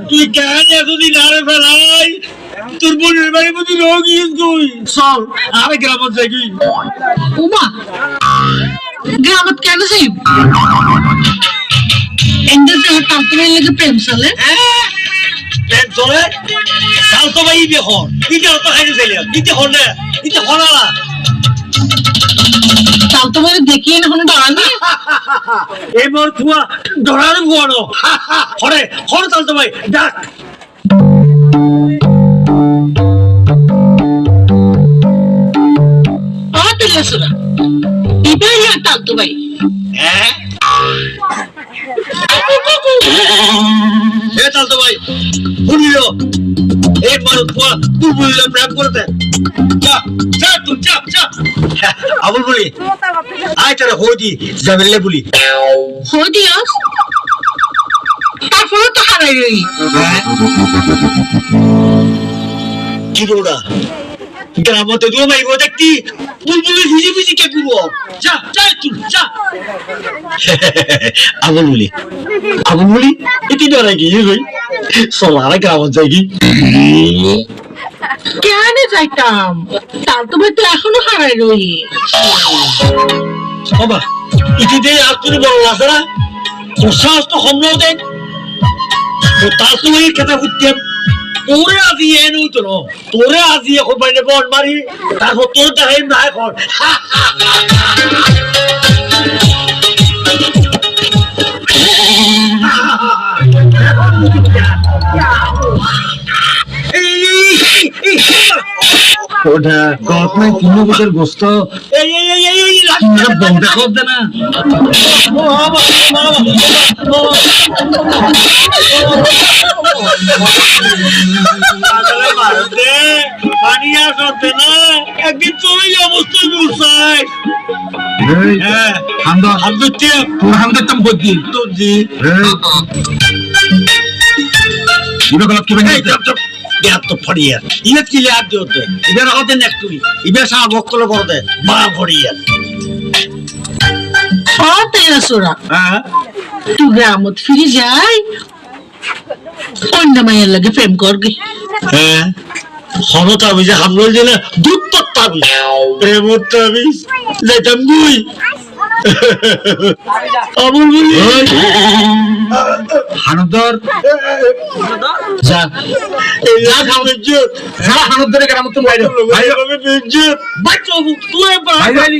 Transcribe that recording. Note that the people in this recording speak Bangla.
তুই কেন এতদিন আরে ফেলাই তোর বোনের বাড়ি বুঝি রোগিস কই চল আরে গ্রামত যাই কি উমা গ্রামত কেন যাই এন্ডার যে তালতমাই লাগে প্রেম চলে প্রেম চলে তালতমাই ইবে হন ইতে তো খাইতে চাইলাম ইতে হন না ইতে হনালা তালতমাই দেখিয়ে না হন দাঁড়ানি এবার তুয়া ডরানো গোয়ানো হরে হরে তালতমাই ডাক আসরা এটাই আর তালতমাই হ্যাঁ এ তালতমাই শুনিও এবার তুয়া তুই বললে প্রেম করতে যা যা তুই যা যা আবুল বলি আয় তারা হইদি যাবেলে বলি হদিয়া তারপরে তো হারাই রই কি রোডা গ্রামতে দু মাইব দেখতি বুলবুলি ভিজি ভিজি কে করব যা যা তুই যা আবুল বলি এটি ডরাই গিয়ে হই সোলারা গ্রামত যাই কি কেন যাইতাম তালতমাই তো এখনো হারাই রই বাবা ইতিতে আর তুই বড় আছে না তোর সাহস তো কম নয় দেন তো তার সময় কথা বুঝতেন তোরে আজি এন হইতো না তোরে আজি এখন বাইরে বন মারি তারপর তোর দেখাই না এখন ওটা গতনায় কিলো বুঝের গোস্ত এই এই এই এই এই বন্ধা করতে না পানি আর করতে না একদিন চলে অবস্থা বুঝাই হ্যাঁ হামদা আব্দুল টিপ তোর হামদা তাম বদি তোর জি ইবে গলত কি বানি দেখ তো ফড়িয়া ইয়ে কি লে আর দিওতে ইবের হতে নেক্সট উইক ইবে সা বকলে বড়তে মা ফড়িয়া আসরা হ্যাঁ তুই গ্রামত ফিরে যাই অন্য মায়ের লাগে প্রেম করগে হ্যাঁ হনো তাবিজ হামল দিলে দুধ তো তাবিজ প্রেমত তাবিজ যাইতাম গুই আবুল বলি হানদর যা এই না খাবে যে যা হানদরে গ্রামত তো বাইরে ভাই হবে যে বাচ্চা তুই ভাই ভাই